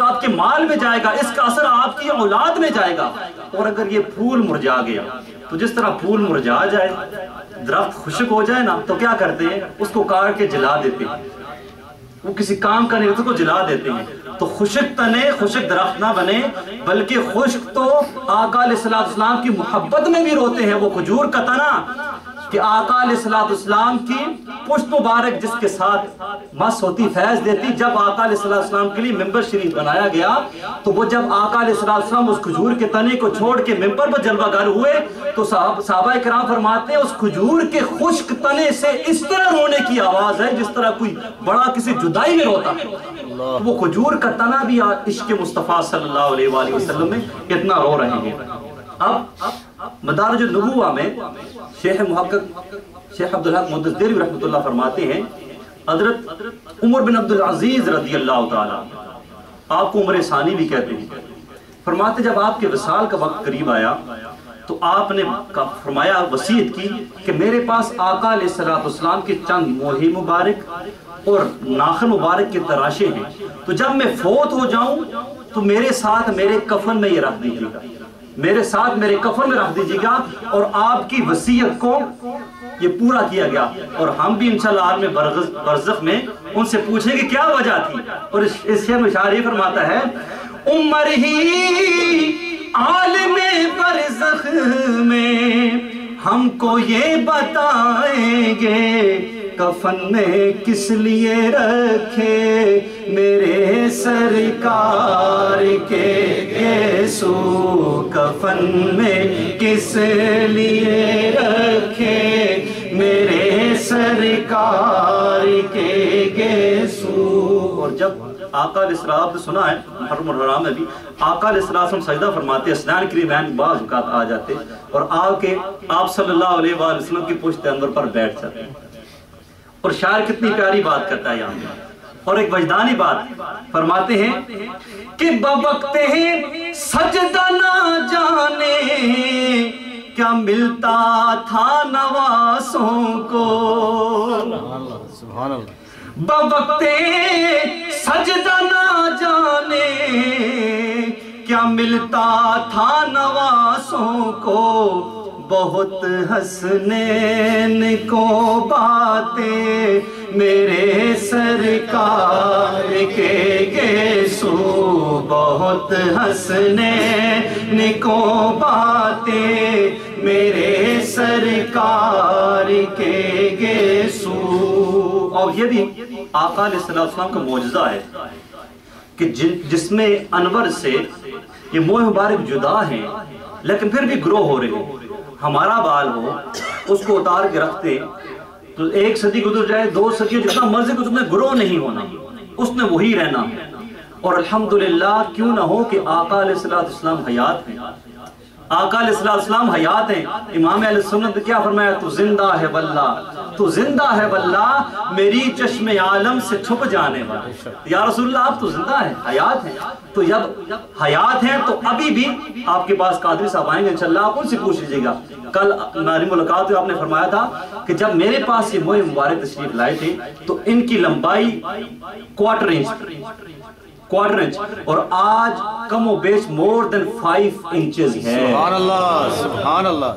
آپ کے مال میں جائے گا، اس کا اثر آپ کی اولاد میں جائے گا۔ اور اگر یہ پھول مرجھا گیا تو جس طرح پھول مرجھا جائے، درخت خشک ہو جائے نا، تو کیا کرتے ہیں؟ اس کو کاٹ کے جلا دیتے ہیں، وہ کسی کام کا نہیں، اس کو جلا دیتے ہیں۔ تو خشک تنے خشک درخت نہ بنے، بلکہ خشک تو آقا علیہ السلام کی محبت میں بھی روتے ہیں۔ وہ کھجور کا تنا کہ آقا علیہ السلام کی پشت مبارک جس کے ساتھ مس ہوتی، فیض دیتی، جب آقا علیہ السلام کے لیے ممبر شریف بنایا گیا تو وہ جب آقا علیہ السلام اس کھجور کے تنے کو چھوڑ کے ممبر پر جلوہ گر ہوئے تو صحابہ کرام فرماتے ہیں اس کھجور کے خشک تنے سے اس طرح رونے کی آواز ہے جس طرح کوئی بڑا کسی جدائی میں روتا ہے۔ وہ کھجور کا تنا بھی عشق مصطفیٰ صلی اللہ علیہ وآلہ وسلم میں اتنا رو رہے ہیں۔ اب مدارج النبوہ میں شیخ محقق شیخ عبدالحق محدث دہلوی رحمۃ اللہ فرماتے ہیں، حضرت عمر بن عبدالعزیز رضی اللہ تعالیٰ، آپ کو عمر ثانی بھی کہتے ہیں، فرماتے جب آپ کے وصال کا وقت قریب آیا تو آپ نے فرمایا، وصیت کی کہ میرے پاس آقا علیہ السلام کے چند موہے مبارک اور ناخن مبارک کے تراشے ہیں، تو جب میں فوت ہو جاؤں تو میرے ساتھ میرے کفن میں یہ رکھ دیجیے گا، میرے ساتھ میرے کفن میں رکھ دیجیے گا۔ اور آپ کی وصیت کو یہ پورا کیا گیا، اور ہم بھی انشاءاللہ عالم برزخ میں ان سے پوچھیں کہ کیا وجہ تھی۔ اور اس شعر میں شاعر یہ فرماتا ہے، عمر ہی عالم برزخ میں ہم کو یہ بتائیں گے، کفن میں کس لیے رکھے میرے سرکار کے گیسو، کفن میں کس لیے رکھے میرے سرکار کے گیسو۔ اور جب آقا علیہ السلام نے سنا ہے، محرم الحرام میں بھی آقا علیہ السلام سجدہ فرماتے، اسنان کریمین بعض اوقات آ جاتے اور آپ صلی اللہ علیہ وآلہ وسلم کی پشت انور پر بیٹھ جاتے۔ اور شاعر کتنی پیاری بات کرتا ہے یہاں میں، اور ایک وجدانی بات فرماتے ہیں کہ بوقت سجدہ نہ جانے کیا ملتا تھا نواسوں کو، سبحان اللہ، بوقت سجدہ نہ جانے کیا ملتا تھا نواسوں کو، بہت حسنین کو باتیں میرے سرکار کے گیسو، بہت حسنین کو باتیں میرے سرکار کے گیسو۔ اور یہ بھی آقا علیہ السلام کا معجزہ ہے کہ جس میں انور سے یہ موہ مبارک جدا ہیں لیکن پھر بھی گرو ہو رہے ہیں۔ ہمارا بال ہو، اس کو اتار کے رکھتے تو ایک صدی گزر جائے، 2 صدی، جتنا مرضی کو تمہیں گرو نہیں ہونا، اس نے وہی رہنا۔ اور الحمدللہ کیوں نہ ہو کہ آقا علیہ السلام حیات ہیں، آقا علیہ السلام حیات ہیں۔ امام اہل سنت نے کیا فرمایا، تو زندہ ہے واللہ، تو زندہ ہے واللہ میری چشم عالم سے چھپ جانے والا۔ یا رسول اللہ آپ تو زندہ ہیں، حیات ہیں۔ تو جب حیات ہیں تو ابھی بھی آپ کے پاس قادری صاحب آئیں گے انشاءاللہ، آپ ان سے پوچھ لیجئے گا۔ کل ہماری ملاقات میں آپ نے فرمایا تھا کہ جب میرے پاس یہ موہ مبارک تشریف لائے تھے تو ان کی لمبائی کوارٹر انچ اور آج کم و بیش more than 5 inches ہے۔ سبحان اللہ، سبحان اللہ۔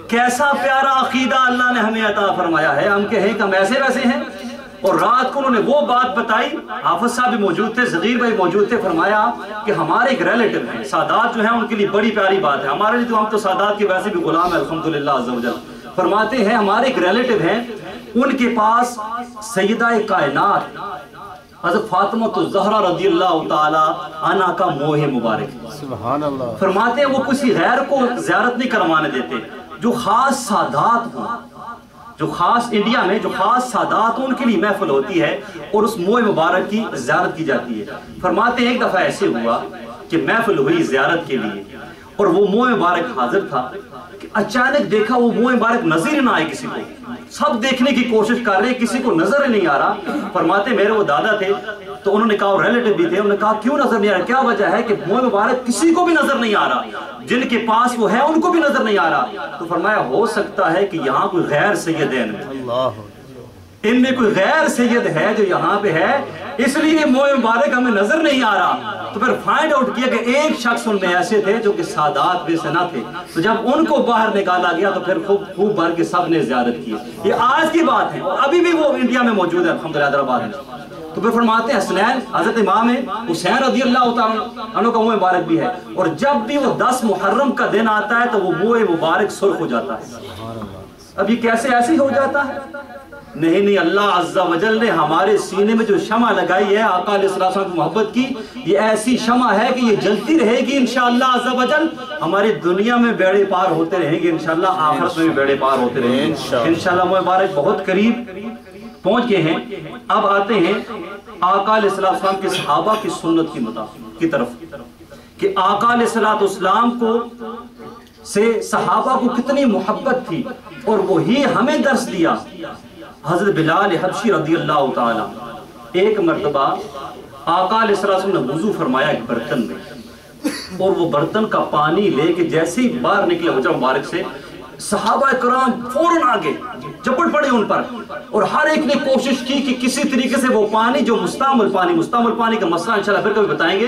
کیسا پیارا عقیدہ اللہ نے ہمیں عطا فرمایا ہے، ہم کہیں کہ ہم ایسے ویسے ہیں۔ اور رات کو انہوں نے وہ بات بتائی، حافظ صاحب بھی موجود تھے، صغیر بھائی موجود تھے، فرمایا کہ ہمارے ایک ریلیٹو ہیں سادات جو ہیں، ان کے لیے بڑی پیاری بات ہے، ہمارے لیے تو ہم تو سادات کے ویسے بھی غلام ہیں الحمدللہ عز و جل۔ فرماتے ہیں ہمارے ایک ریلیٹو ہیں، ان کے پاس سیدہ کائنات حضرت فاطمہ الزہرا رضی اللہ تعالی عنہا کا موہ مبارک، سبحان اللہ۔ فرماتے ہیں وہ کسی غیر کو زیارت نہیں کروانے دیتے، جو خاص سادات ہوں، جو خاص انڈیا میں جو خاص سادات ان کے لیے محفل ہوتی ہے اور اس موہ مبارک کی زیارت کی جاتی ہے۔ فرماتے ہیں ایک دفعہ ایسے ہوا کہ محفل ہوئی زیارت کے لیے اور وہ موہ مبارک حاضر تھا کہ اچانک دیکھا وہ موہ مبارک نظر نہ آئے کسی کو، سب دیکھنے کی کوشش کر رہے کسی کو نظر نہیں آ رہا۔ فرماتے میرے وہ دادا تھے تو انہوں نے کہا، اور ریلیٹو بھی تھے، انہوں نے کہا کیوں نظر نہیں آ رہا، کیا وجہ ہے کہ موہ مبارک کسی کو بھی نظر نہیں آ رہا، جن کے پاس وہ ہے ان کو بھی نظر نہیں آ رہا۔ تو فرمایا ہو سکتا ہے کہ یہاں کوئی غیر سید ہے، ان میں کوئی غیر سید ہے جو یہاں پہ ہے، इसलिए मोह मुबारक हमें नजर नहीं आ रहा। तो फिर फाइंड आउट किया कि एक शख्स उनमें ऐसे थे जो कि सादात में से न थे, तो जब उनको बाहर निकाला गया तो फिर खूब भर के सब ने ज़ियारत की। ये आज की बात है और अभी भी वो इंडिया में मौजूद है अल्हम्दुलिल्लाह हैदराबाद में। तो फिर फरमाते हैं हसनैन हजरत इमाम हुसैन रज़ियल्लाहु ताला अन्हु का मुँह मुबारक भी है, और जब भी वो 10 मुहर्रम का दिन आता है तो वो मुँह मुबारक सुर्ख हो जाता है। अब ये कैसे ऐसे ही हो जाता है? नहीं, अल्लाह अज़्ज़ा वजल ने हमारे सीने में जो शमा लगाई है आका अलैहिस्सलाम की मोहब्बत की, ये ऐसी शमा है कि ये जलती रहेगी इंशाअल्लाह अज़्ज़ा वजल। हमारी दुनिया में बेड़े पार होते रहेंगे इंशाअल्लाह, आखिरत में भी बेड़े पार होते रहेंगे इंशाअल्लाह। मुबारक बहुत करीब पहुंच गए हैं। अब आते हैं आका अलैहिस्सलाम के सहाबा की सुन्नत की तरफ कि आका अलैहिस्सलाम को से सहाबा को कितनी मोहब्बत थी और वही हमें दर्स दिया। हजरत बिलाल हबशी रज़ियल्लाहु ताला एक मर्तबा आका अलैहिस्सलाम ने वुज़ू फरमाया एक बर्तन में, और वो बर्तन का पानी लेके जैसे ही बाहर निकले हुजरा मुबारक से, सहाबा कराम फौरन आगे झपट पड़े उन पर, और हर एक ने कोशिश की कि किसी तरीके से वो पानी जो मुस्तामिल पानी का मसला इंशाल्लाह फिर कभी बताएंगे,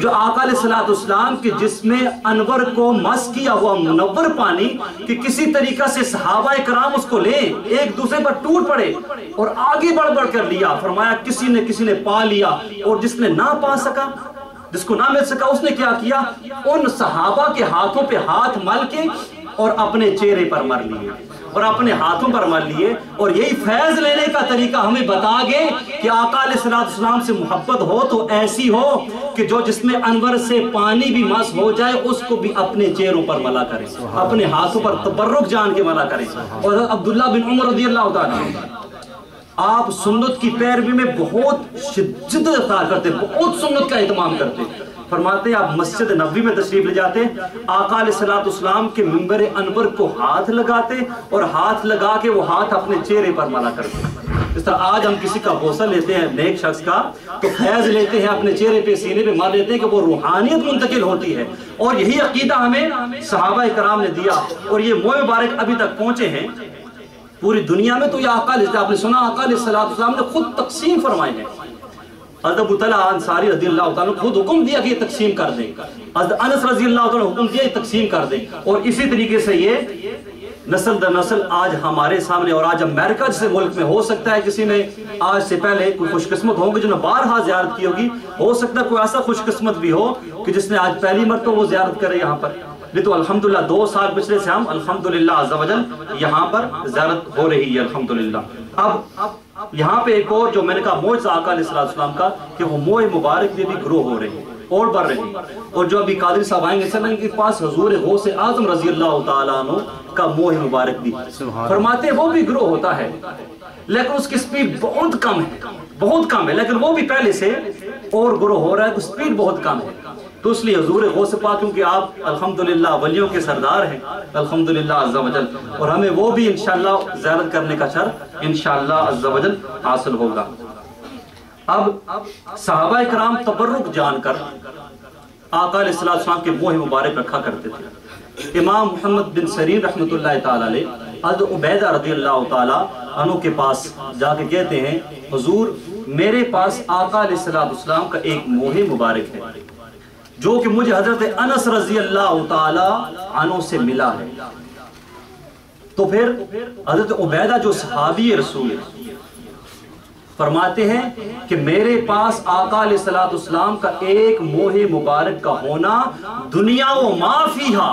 जो आका अलैहिस्सलाम के जिस्मे अनवर को मस किया हुआ मुनव्वर पानी, कि किसी तरीका से सहाबा कराम उसको ले एक दूसरे पर टूट पड़े और आगे बढ़ कर लिया। फरमाया किसी ने पा लिया, और जिसने ना पा सका, जिसको ना मिल सका, उसने क्या किया, उन सहाबा के हाथों पे हाथ मल के और अपने चेहरे पर मर लिए और अपने हाथों पर मर लिए। और यही फैज लेने का तरीका हमें बता गए कि आका अलैहिस्सलाम से मोहब्बत हो तो ऐसी हो कि जो जिसमें अनवर से पानी भी मस हो जाए उसको भी अपने चेहरों पर मला करें, अपने हाथों पर तबर्रुक जान के मला करें। और अब्दुल्लाह बिन उमर रज़ियल्लाहु ताला आप सुन्नत की पैरवी में बहुत शिद्दत अख्तियार करते, बहुत सुन्नत का एहतमाम करते। फरमाते हैं आप मस्जिद नबवी में तशरीफ ले जाते, आका अलैहिस्सलाम के मिंबर अनवर को हाथ लगाते और हाथ लगा के वो हाथ अपने चेहरे पर मला करते। इस तरह आज हम किसी का बोसा लेते हैं नेक शख्स का, तो फैज लेते हैं अपने चेहरे पे सीने पे मार लेते हैं कि वो रूहानियत मुंतकिल होती है। और यही अकीदा हमें सहाबा कराम ने दिया, और ये मोह मुबारक अभी तक पहुंचे हैं पूरी दुनिया में। तो ये आका आपने सुना आका अलैहिस्सलाम ने खुद तकसीम फरमाए हैं। हज़रत अबू तलहा अंसारी रज़ियल्लाहु ताला खुद हुक्म दिया कि ये तकसीम कर दें, हज़रत अनस रज़ियल्लाहु ताला हुक्म दिया ये तकसीम कर दें। और इसी तरीके से ये नस्ल दर नस्ल आज हमारे सामने, और आज अमेरिका जैसे मुल्क में हो सकता है किसी ने आज से पहले कोई खुशकिस्मत होंगे जिन्होंने बारहा ज़ियारत की होगी, हो सकता है कोई ऐसा खुशकिस्मत भी हो कि जिसने आज पहली मरतबा वो ज़ियारत करे यहाँ पर। नहीं तो अल्हम्दुलिल्लाह 2 साल पिछले से हम अल्हम्दुलिल्लाह अज़्ज़ा वजल यहाँ पर ज़ियारत हो रही है अल्हम्दुलिल्लाह। अब यहाँ पे एक और जो मैंने कहा मोइज़ा आका अलैहिस्सलाम का, कि वो मोह मुबारक में भी ग्रो हो रहे हैं और बढ़ रहे हैं। और जो अभी कादरी साहब आएंगे सर इनके पास हुजूर गौस आज़म रज़ियल्लाहु ताला अन्हु का मोह मुबारक भी फरमाते हैं वो भी ग्रो होता है, लेकिन उसकी स्पीड बहुत कम है, लेकिन वो भी पहले से और ग्रो हो रहा है, स्पीड बहुत कम है। तो इसलिए हुजूर गौस पाक क्योंकि आप अल्हम्दुलिल्लाह वलियों के सरदार हैं अल्हम्दुलिल्लाह अज़्ज़ा वजल, और हमें वो भी इंशाअल्लाह ज़ियारत करने का शर्फ इंशाअल्लाह अज़्ज़ा वजल हासिल होगा। अब सहाबा कराम तबर्रुक जानकर आका अलैहिस्सलाम के मोह मुबारक रखा करते थे। इमाम मोहम्मद बिन सरीन रहमतुल्लाह ताला अलैह हज़रत उबैदा रज़ियल्लाहु ताला अन्हु के पास जाके कहते हैं, हुजूर मेरे पास आका अलैहिस्सलाम का एक मोह मुबारक है जो कि मुझे हजरत अनस रज़ियल्लाहु ताला अन्हु से मिला है। तो फिर हजरत उबैदा जो सहाबी रसूल है फरमाते हैं कि मेरे पास आका अलैहिस्सलाम का एक मोह मुबारक का होना दुनिया व माफीहा,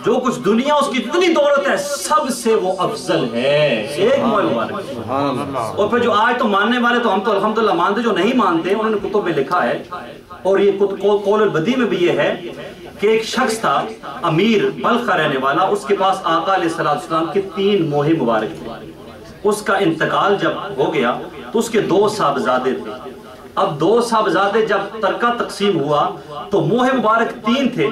जो कुछ दुनिया उसकी इतनी दौलत है सबसे वो अफजल है, एक मोह मुबारक। और फिर जो आज तो मानने वाले तो हम तो अल्हम्दुलिल्लाह मानते, जो नहीं मानते उन्होंने कुतुब में लिखा है, और ये कौल बदी में भी ये है कि एक शख्स था अमीर बल्ख का रहने वाला, उसके पास आका अलैहिस्सलाम के 3 मोह मुबारक थे। उसका इंतकाल जब हो गया तो उसके 2 साहबजादे थे। अब 2 साहबजादे जब तरका तकसीम हुआ तो मोह मुबारक 3 थे।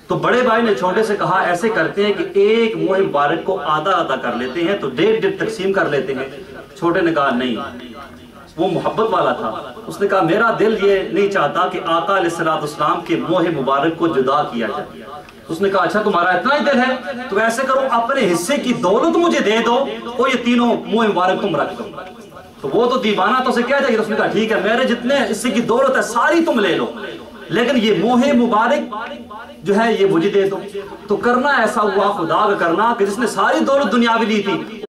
तो बड़े भाई ने छोटे से कहा ऐसे करते हैं कि एक मोह मुबारक को आधा आधा कर लेते हैं, तो 1.5 तकसीम कर लेते हैं। छोटे ने कहा नहीं, वो मोहब्बत वाला था, उसने कहा मेरा दिल ये नहीं चाहता कि आका अलैहिस्सलाम के मोह मुबारक को जुदा किया जाए। उसने कहा अच्छा तुम्हारा इतना ही दिल है तो ऐसे करो अपने हिस्से की दौलत मुझे दे दो और ये तीनों मोह मुबारक तुम रख दो। تو وہ تو دیوانہ تو اسے کہہ جائے گا، رسول نے کہا ٹھیک ہے میرے جتنے اس سے کی دولت ہے ساری تم لے لو، لیکن یہ موہ مبارک جو ہے یہ مجھے دے دو۔ تو کرنا ایسا ہوا خدا کا کرنا کہ جس نے ساری دولت دنیاوی لی تھی